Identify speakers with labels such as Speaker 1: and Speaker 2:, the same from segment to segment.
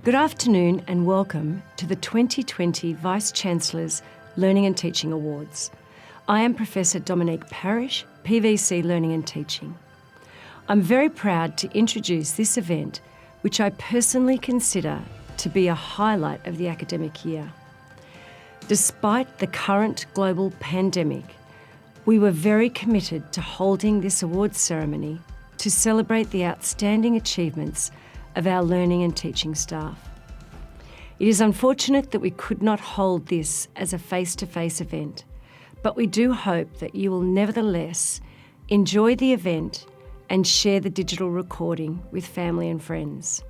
Speaker 1: Good afternoon and welcome to the 2020 Vice-Chancellor's Learning and Teaching Awards. I am Professor Dominique Parrish, PVC Learning and Teaching. I'm very proud to introduce this event, which I personally consider to be a highlight of the academic year. Despite the current global pandemic, we were very committed to holding this awards ceremony to celebrate the outstanding achievements of our learning and teaching staff. It is unfortunate that we could not hold this as a face-to-face event, but we do hope that you will nevertheless enjoy the event and share the digital recording with family and friends.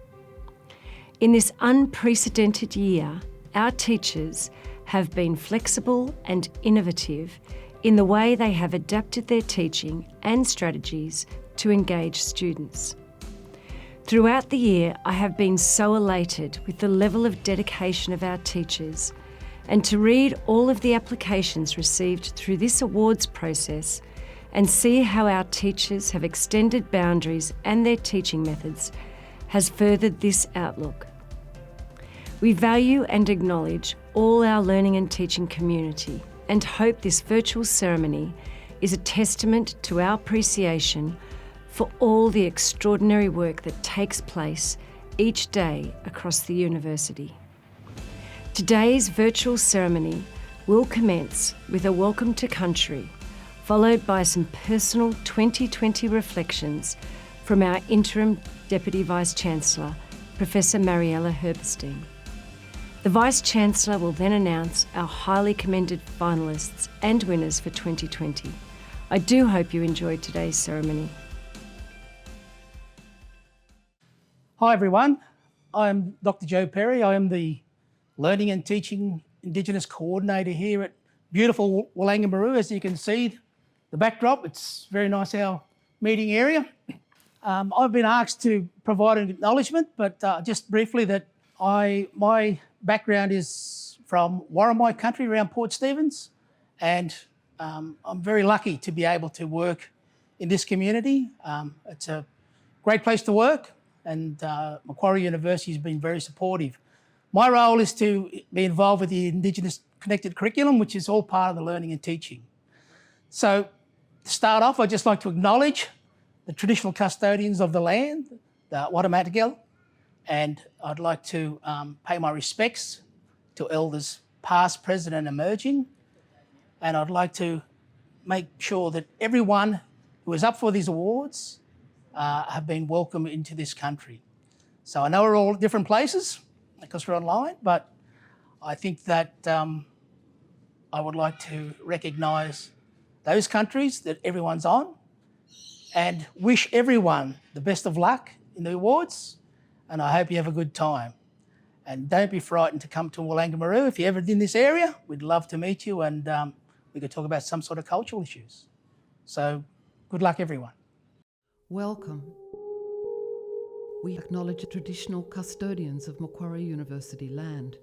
Speaker 1: In this unprecedented year, our teachers have been flexible and innovative in the way they have adapted their teaching and strategies to engage students. Throughout the year, I have been so elated with the level of dedication of our teachers, and to read all of the applications received through this awards process and see how our teachers have extended boundaries and their teaching methods has furthered this outlook. We value and acknowledge all our learning and teaching community and hope this virtual ceremony is a testament to our appreciation for all the extraordinary work that takes place each day across the university. Today's virtual ceremony will commence with a welcome to country, followed by some personal 2020 reflections from our Interim Deputy Vice-Chancellor, Professor Mariella Herberstein. The Vice-Chancellor will then announce our highly commended finalists and winners for 2020. I do hope you enjoyed today's ceremony.
Speaker 2: Hi everyone, I'm Dr. Joe Perry. I am the Learning and Teaching Indigenous Coordinator here at beautiful Wallangamaroo. As you can see, the backdrop, it's very nice, our meeting area. I've been asked to provide an acknowledgement, but just briefly that my background is from Warramai country around Port Stephens, and I'm very lucky to be able to work in this community. It's a great place to work, and Macquarie University has been very supportive. My role is to be involved with the Indigenous Connected Curriculum, which is all part of the learning and teaching. So to start off, I'd just like to acknowledge the traditional custodians of the land, the Watamatagal, and I'd like to pay my respects to elders past, present and emerging. And I'd like to make sure that everyone who is up for these awards have been welcomed into this country. So I know we're all at different places because we're online, but I think that I would like to recognise those countries that everyone's on and wish everyone the best of luck in the awards, and I hope you have a good time. And don't be frightened to come to Wallangamaroo. If you're ever in this area, we'd love to meet you, and we could talk about some sort of cultural issues. So good luck everyone.
Speaker 3: Welcome. We acknowledge the traditional custodians of Macquarie University land,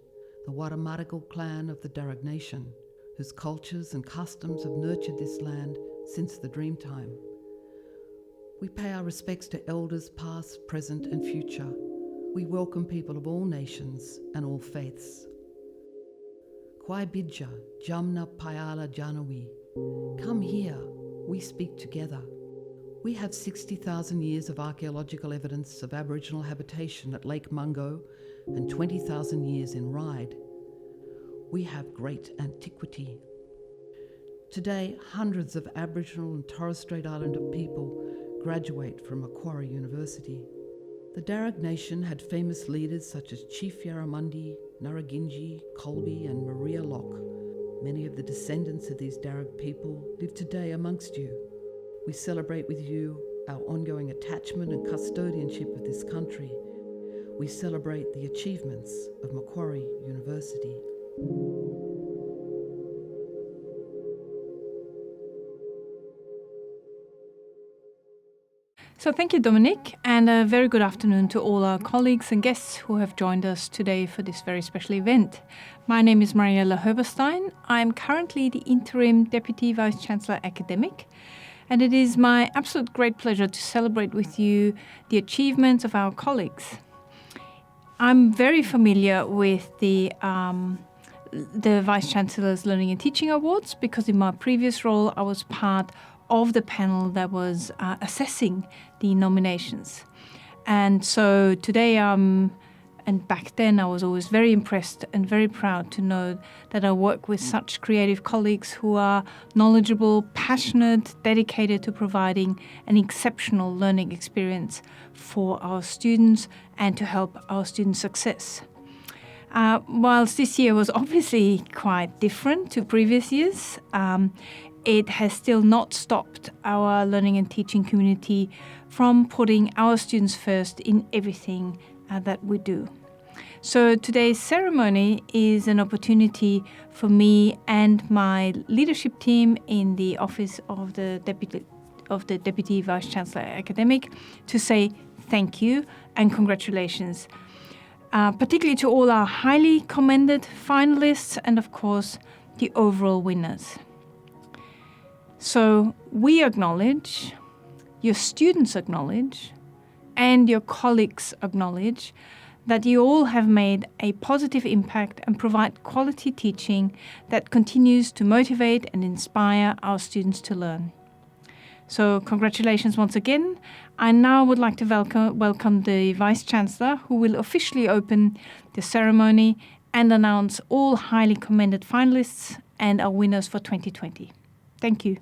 Speaker 3: the Watamatagal clan of the Darug Nation, whose cultures and customs have nurtured this land since the Dreamtime. We pay our respects to elders past, present and future. We welcome people of all nations and all faiths. Kwai Bidja, Jamna Payala Janawi. Come here, we speak together. We have 60,000 years of archaeological evidence of Aboriginal habitation at Lake Mungo and 20,000 years in Ryde. We have great antiquity. Today, hundreds of Aboriginal and Torres Strait Islander people graduate from Macquarie University. The Darug Nation had famous leaders such as Chief Yarramundi, Naraginji, Colby and Maria Locke. Many of the descendants of these Darug people live today amongst you. We celebrate with you our ongoing attachment and custodianship of this country. We celebrate the achievements of Macquarie University.
Speaker 4: So thank you, Dominic, and a very good afternoon to all our colleagues and guests who have joined us today for this very special event. My name is Mariella Herberstein. I'm currently the Interim Deputy Vice-Chancellor Academic, and it is my absolute great pleasure to celebrate with you the achievements of our colleagues. I'm very familiar with the Vice-Chancellor's Learning and Teaching Awards because in my previous role I was part of the panel that was assessing the nominations. And so today and back then I was always very impressed and very proud to know that I work with such creative colleagues who are knowledgeable, passionate, dedicated to providing an exceptional learning experience for our students and to help our students' success. Whilst this year was obviously quite different to previous years, it has still not stopped our learning and teaching community from putting our students first in everything that we do. So today's ceremony is an opportunity for me and my leadership team in the Office of the Deputy Vice-Chancellor Academic to say thank you and congratulations, particularly to all our highly commended finalists and of course the overall winners. So we acknowledge, your students acknowledge, and your colleagues acknowledge that you all have made a positive impact and provide quality teaching that continues to motivate and inspire our students to learn. So congratulations once again. I now would like to welcome the Vice-Chancellor, who will officially open the ceremony and announce all highly commended finalists and our winners for 2020. Thank you.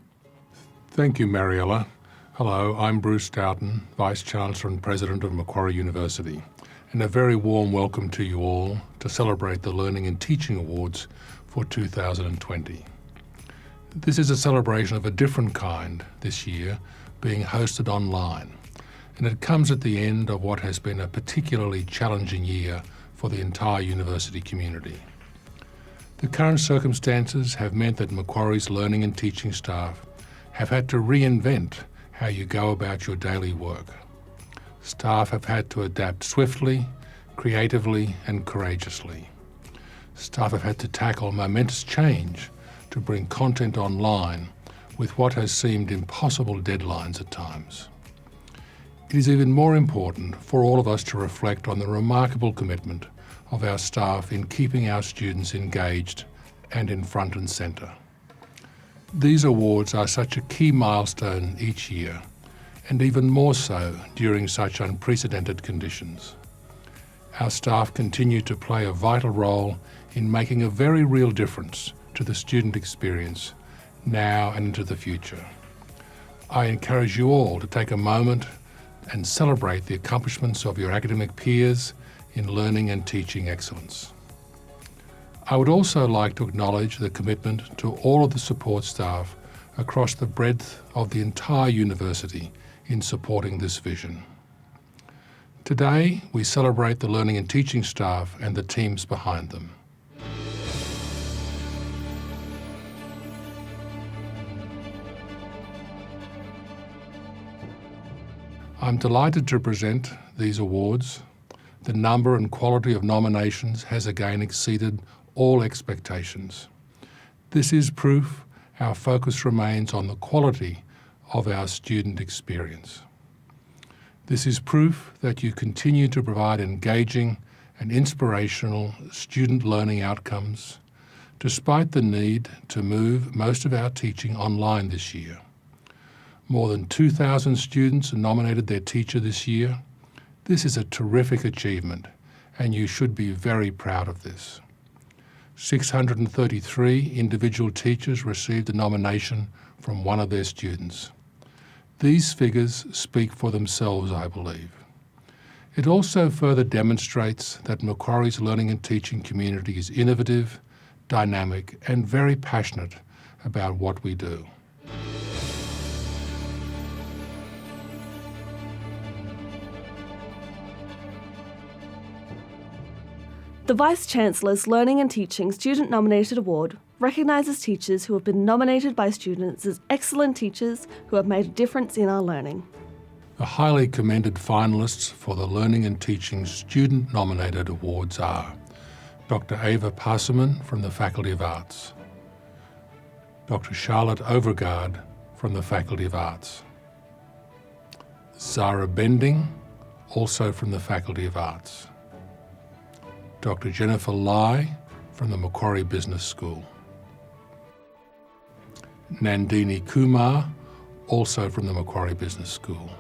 Speaker 5: Thank you, Mariella. Hello, I'm Bruce Stoughton, Vice-Chancellor and President of Macquarie University, and a very warm welcome to you all to celebrate the Learning and Teaching Awards for 2020. This is a celebration of a different kind this year, being hosted online, and it comes at the end of what has been a particularly challenging year for the entire university community. The current circumstances have meant that Macquarie's learning and teaching staff have had to reinvent how you go about your daily work. Staff have had to adapt swiftly, creatively and courageously. Staff have had to tackle momentous change to bring content online with what has seemed impossible deadlines at times. It is even more important for all of us to reflect on the remarkable commitment of our staff in keeping our students engaged and in front and centre. These awards are such a key milestone each year, and even more so during such unprecedented conditions. Our staff continue to play a vital role in making a very real difference to the student experience now and into the future. I encourage you all to take a moment and celebrate the accomplishments of your academic peers in learning and teaching excellence. I would also like to acknowledge the commitment to all of the support staff across the breadth of the entire university in supporting this vision. Today, we celebrate the learning and teaching staff and the teams behind them. I'm delighted to present these awards. The number and quality of nominations has again exceeded all expectations. This is proof our focus remains on the quality of our student experience. This is proof that you continue to provide engaging and inspirational student learning outcomes, despite the need to move most of our teaching online this year. More than 2,000 students nominated their teacher this year. This is a terrific achievement, and you should be very proud of this. 633 individual teachers received a nomination from one of their students. These figures speak for themselves, I believe. It also further demonstrates that Macquarie's learning and teaching community is innovative, dynamic, and very passionate about what we do.
Speaker 6: The Vice-Chancellor's Learning and Teaching Student Nominated Award recognises teachers who have been nominated by students as excellent teachers who have made a difference in our learning.
Speaker 5: The highly commended finalists for the Learning and Teaching Student Nominated Awards are Dr. Ava Passerman from the Faculty of Arts, Dr. Charlotte Overgaard from the Faculty of Arts, Zara Bending, also from the Faculty of Arts, Dr. Jennifer Lai from the Macquarie Business School. Nandini Kumar, also from the Macquarie Business School.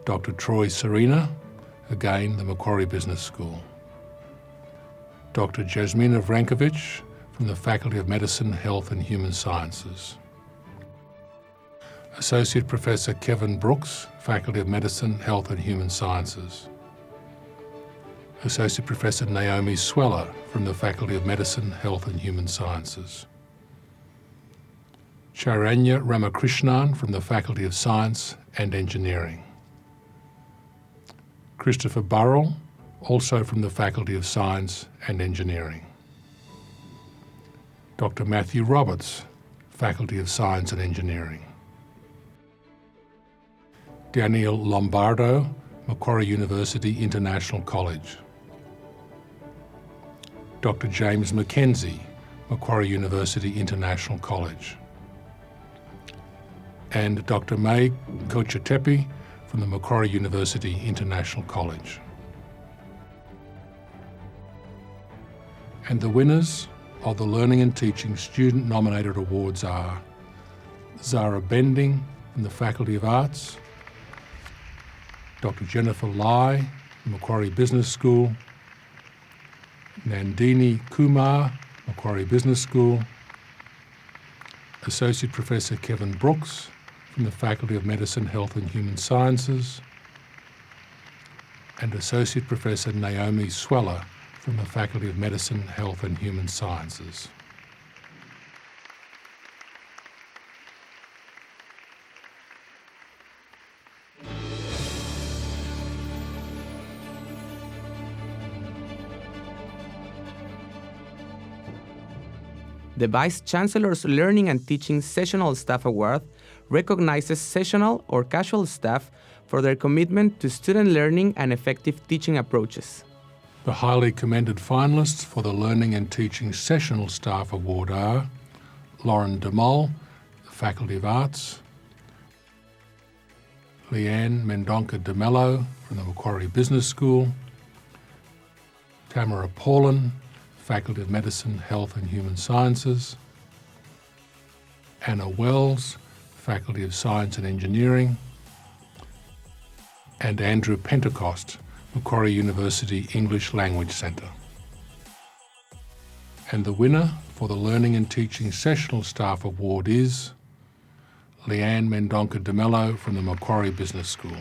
Speaker 5: Dr. Troy Serena, again the Macquarie Business School. Dr. Jasmina Vrankovic from the Faculty of Medicine, Health and Human Sciences. Associate Professor Kevin Brooks, Faculty of Medicine, Health and Human Sciences. Associate Professor Naomi Sweller from the Faculty of Medicine, Health and Human Sciences. Charanya Ramakrishnan from the Faculty of Science and Engineering. Christopher Burrell, also from the Faculty of Science and Engineering. Dr. Matthew Roberts, Faculty of Science and Engineering. Daniel Lombardo, Macquarie University International College. Dr. James Mackenzie, Macquarie University International College. And Dr. May Kochatepe from the Macquarie University International College. And the winners of the Learning and Teaching Student Nominated Awards are Zara Bending from the Faculty of Arts, Dr. Jennifer Lai from Macquarie Business School, Nandini Kumar, Macquarie Business School, Associate Professor Kevin Brooks from the Faculty of Medicine, Health and Human Sciences, and Associate Professor Naomi Sweller from the Faculty of Medicine, Health and Human Sciences.
Speaker 7: The Vice-Chancellor's Learning and Teaching Sessional Staff Award recognizes sessional or casual staff for their commitment to student learning and effective teaching approaches.
Speaker 5: The highly commended finalists for the Learning and Teaching Sessional Staff Award are Lauren DeMol, the Faculty of Arts, Leanne Mendonca de Mello from the Macquarie Business School, Tamara Paulin, Faculty of Medicine, Health and Human Sciences, Anna Wells, Faculty of Science and Engineering, and Andrew Pentecost, Macquarie University English Language Centre. And the winner for the Learning and Teaching Sessional Staff Award is Leanne Mendonca de Mello from the Macquarie Business School.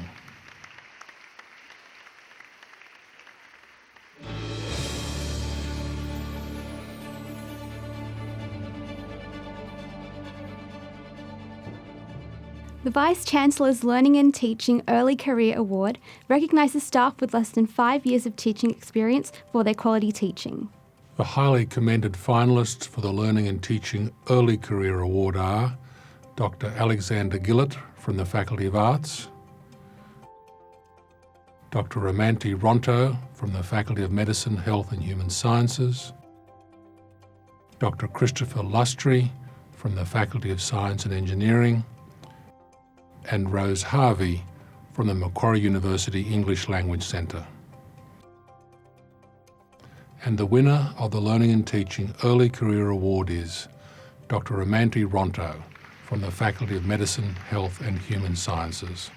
Speaker 8: The Vice-Chancellor's Learning and Teaching Early Career Award recognises staff with less than 5 years of teaching experience for their quality teaching.
Speaker 5: The highly commended finalists for the Learning and Teaching Early Career Award are Dr. Alexander Gillett from the Faculty of Arts, Dr. Romanti Ronto from the Faculty of Medicine, Health and Human Sciences, Dr. Christopher Lustry from the Faculty of Science and Engineering, and Rose Harvey from the Macquarie University English Language Centre. And the winner of the Learning and Teaching Early Career Award is Dr. Romanti Ronto from the Faculty of Medicine, Health and Human Sciences.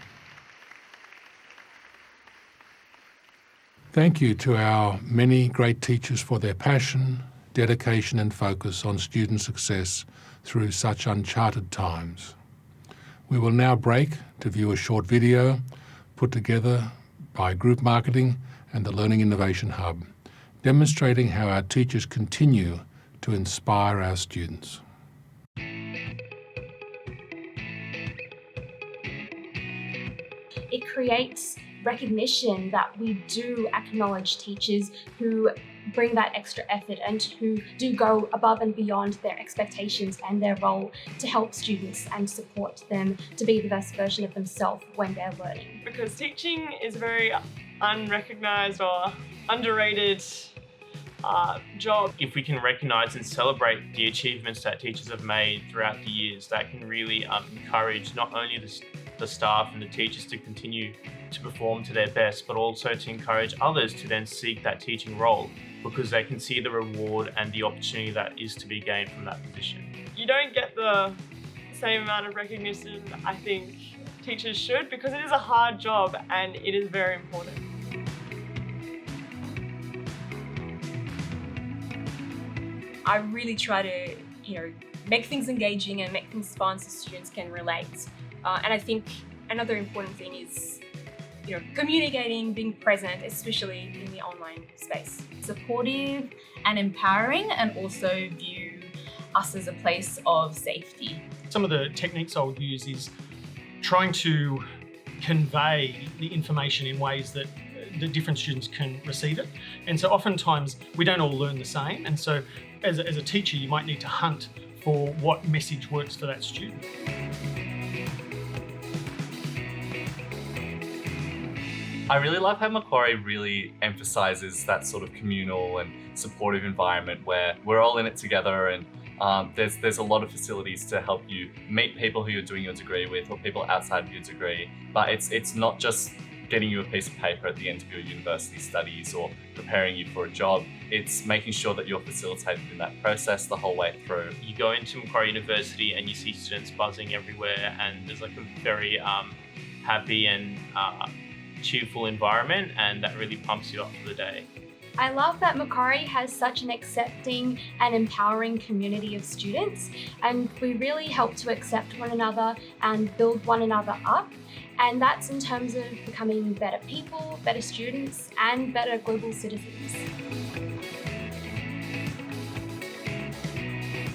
Speaker 5: Thank you to our many great teachers for their passion, dedication and focus on student success through such uncharted times. We will now break to view a short video put together by Group Marketing and the Learning Innovation Hub, demonstrating how our teachers continue to inspire our students.
Speaker 9: It creates recognition that we do acknowledge teachers who bring that extra effort and who do go above and beyond their expectations and their role to help students and support them to be the best version of themselves when they're learning.
Speaker 10: Because teaching is a very unrecognised or underrated job. If we can recognise and celebrate the achievements that teachers have made throughout the years, that can really encourage not only the staff and the teachers to continue to perform to their best, but also to encourage others to then seek that teaching role because they can see the reward and the opportunity that is to be gained from that position. You don't get the same amount of recognition I think teachers should because it is a hard job and it is very important.
Speaker 11: I really try to, make things engaging and make things fun so students can relate. And I think another important thing is, communicating, being present, especially in the online space.
Speaker 12: Supportive and empowering, and also view us as a place of safety.
Speaker 13: Some of the techniques I would use is trying to convey the information in ways that the different students can receive it. And so oftentimes we don't all learn the same. And so as a teacher, you might need to hunt for what message works for that student.
Speaker 14: I really love how Macquarie really emphasises that sort of communal and supportive environment where we're all in it together, and there's a lot of facilities to help you meet people who you're doing your degree with or people outside of your degree. But it's not just getting you a piece of paper at the end of your university studies or preparing you for a job. It's making sure that you're facilitated in that process the whole way through.
Speaker 10: You go into Macquarie University and you see students buzzing everywhere, and there's like a very happy and cheerful environment, and that really pumps you up for the day.
Speaker 9: I love that Macquarie has such an accepting and empowering community of students, and we really help to accept one another and build one another up. And that's in terms of becoming better people, better students, and better global citizens.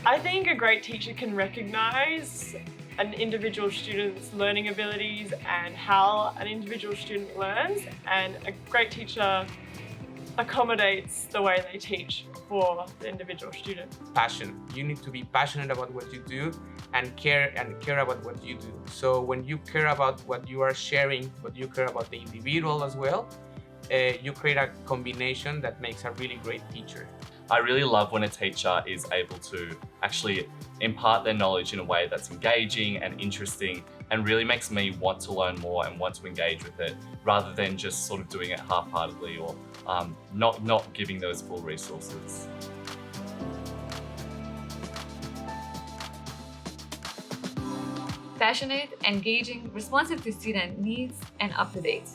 Speaker 10: I think a great teacher can recognise an individual student's learning abilities and how an individual student learns, and a great teacher accommodates the way they teach for the individual student.
Speaker 7: Passion. You need to be passionate about what you do and care about what you do. So when you care about what you are sharing, but you care about the individual as well, you create a combination that makes a really great teacher.
Speaker 14: I really love when a teacher is able to actually impart their knowledge in a way that's engaging and interesting and really makes me want to learn more and want to engage with it rather than just sort of doing it half-heartedly or not giving those full resources.
Speaker 12: Passionate, engaging, responsive to student needs, and up-to-date.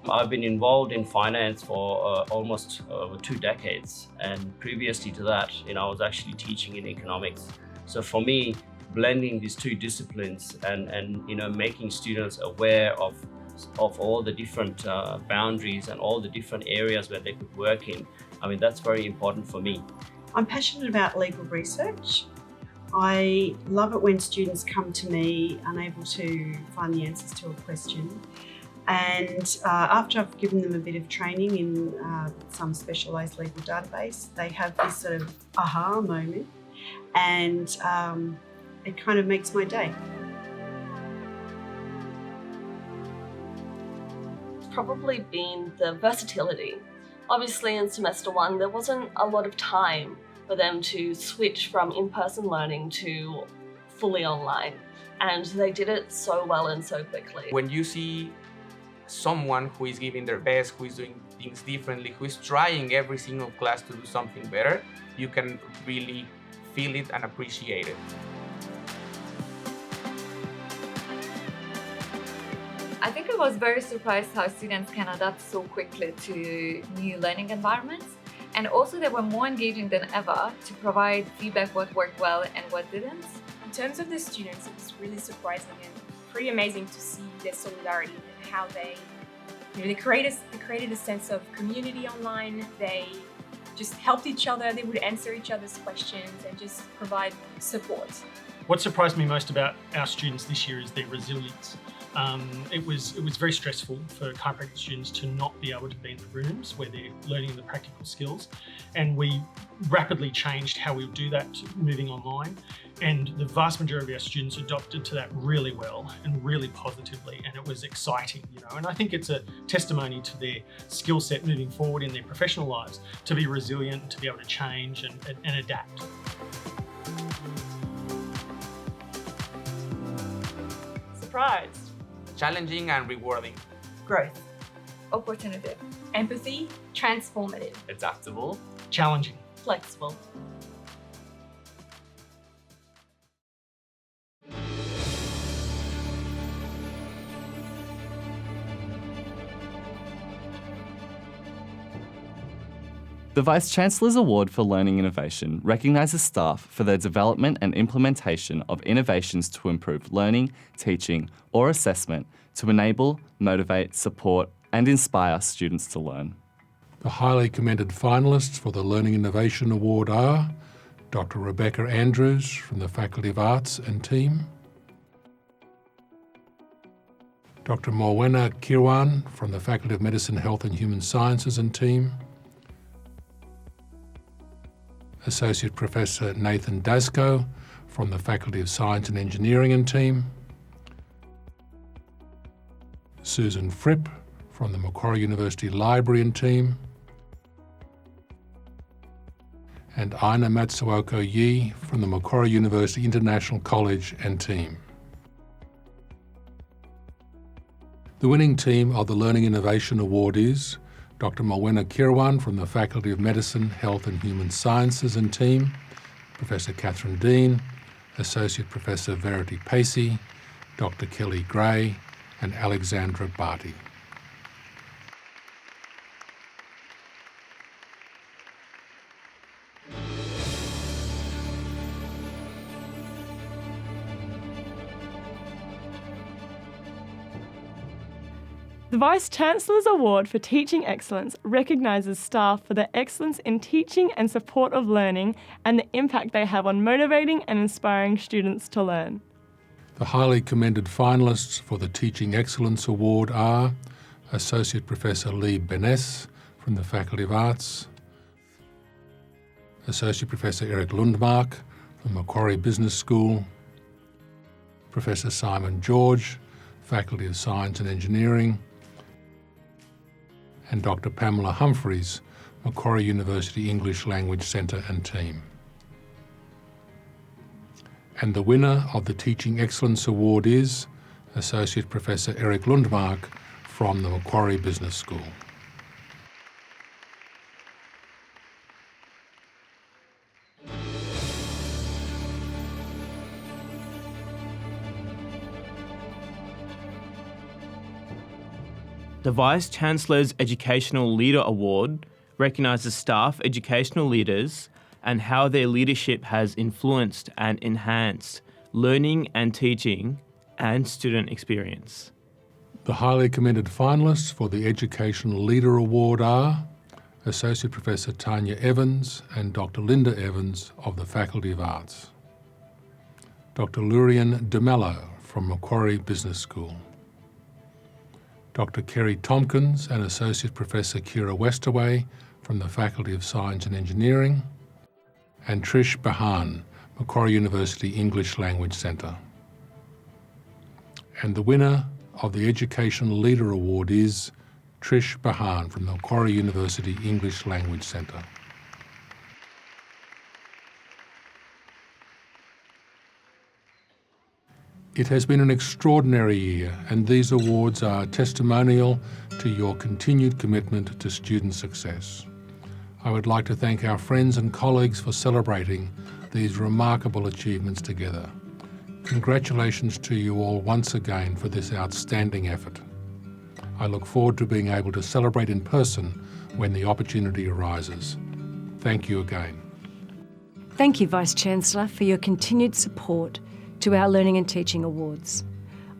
Speaker 15: I've been involved in finance for almost 2 decades, and previously to that, I was actually teaching in economics. So for me, blending these two disciplines and making students aware of all the different boundaries and all the different areas where they could work in, that's very important for me.
Speaker 16: I'm passionate about legal research. I love it when students come to me unable to find the answers to a question. And after I've given them a bit of training in some specialised legal database, they have this sort of aha moment, and it kind of makes my day.
Speaker 6: It's probably been the versatility. Obviously in semester 1 there wasn't a lot of time for them to switch from in-person learning to fully online, and they did it so well and so quickly.
Speaker 7: When you see someone who is giving their best, who is doing things differently, who is trying every single class to do something better, you can really feel it and appreciate it.
Speaker 12: I think I was very surprised how students can adapt so quickly to new learning environments, and also they were more engaging than ever to provide feedback what worked well and what didn't.
Speaker 11: In terms of the students, it was really surprising and pretty amazing to see their solidarity and how they created a sense of community online. They just helped each other, they would answer each other's questions and just provide support.
Speaker 13: What surprised me most about our students this year is their resilience. It was very stressful for chiropractic students to not be able to be in the rooms where they're learning the practical skills, and we rapidly changed how we would do that, moving online, and the vast majority of our students adopted to that really well and really positively, and it was exciting, and I think it's a testimony to their skill set moving forward in their professional lives to be resilient and to be able to change and adapt.
Speaker 10: Surprised.
Speaker 7: challenging and rewarding.
Speaker 11: Growth.
Speaker 12: Opportunity.
Speaker 11: Empathy.
Speaker 9: Transformative.
Speaker 14: Adaptable.
Speaker 13: Challenging.
Speaker 6: Flexible.
Speaker 17: The Vice-Chancellor's Award for Learning Innovation recognises staff for their development and implementation of innovations to improve learning, teaching or assessment to enable, motivate, support and inspire students to learn.
Speaker 5: The highly commended finalists for the Learning Innovation Award are Dr. Rebecca Andrews from the Faculty of Arts and team, Dr. Morwenna Kirwan from the Faculty of Medicine, Health and Human Sciences and team, Associate Professor Nathan Dasko from the Faculty of Science and Engineering and team, Susan Fripp from the Macquarie University Library and team, and Aina Matsuoko Yi from the Macquarie University International College and team. The winning team of the Learning Innovation Award is Dr. Morwenna Kirwan from the Faculty of Medicine, Health and Human Sciences and team, Professor Catherine Dean, Associate Professor Verity Pacey, Dr. Kelly Gray and Alexandra Barty.
Speaker 18: The Vice-Chancellor's Award for Teaching Excellence recognises staff for their excellence in teaching and support of learning and the impact they have on motivating and inspiring students to learn.
Speaker 5: The highly commended finalists for the Teaching Excellence Award are Associate Professor Lee Benes from the Faculty of Arts, Associate Professor Eric Lundmark from Macquarie Business School, Professor Simon George, Faculty of Science and Engineering, and Dr. Pamela Humphreys, Macquarie University English Language Centre and team. And the winner of the Teaching Excellence Award is Associate Professor Eric Lundmark from the Macquarie Business School.
Speaker 19: The Vice-Chancellor's Educational Leader Award recognises staff educational leaders and how their leadership has influenced and enhanced learning and teaching and student experience.
Speaker 5: The highly commended finalists for the Educational Leader Award are Associate Professor Tanya Evans and Dr. Linda Evans of the Faculty of Arts, Dr. Lurian De Mello from Macquarie Business School, Dr. Kerry Tompkins and Associate Professor Kira Westerway from the Faculty of Science and Engineering, and Trish Bahan, Macquarie University English Language Centre. And the winner of the Educational Leader Award is Trish Bahan from the Macquarie University English Language Centre. It has been an extraordinary year, and these awards are testimonial to your continued commitment to student success. I would like to thank our friends and colleagues for celebrating these remarkable achievements together. Congratulations to you all once again for this outstanding effort. I look forward to being able to celebrate in person when the opportunity arises. Thank you again.
Speaker 1: Thank you, Vice-Chancellor, for your continued support to our Learning and Teaching Awards.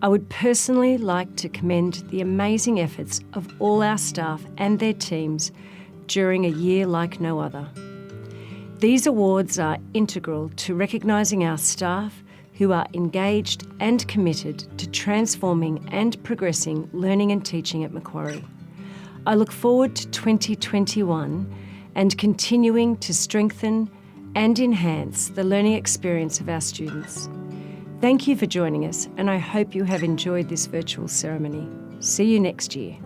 Speaker 1: I would personally like to commend the amazing efforts of all our staff and their teams during a year like no other. These awards are integral to recognising our staff who are engaged and committed to transforming and progressing learning and teaching at Macquarie. I look forward to 2021 and continuing to strengthen and enhance the learning experience of our students. Thank you for joining us, and I hope you have enjoyed this virtual ceremony. See you next year.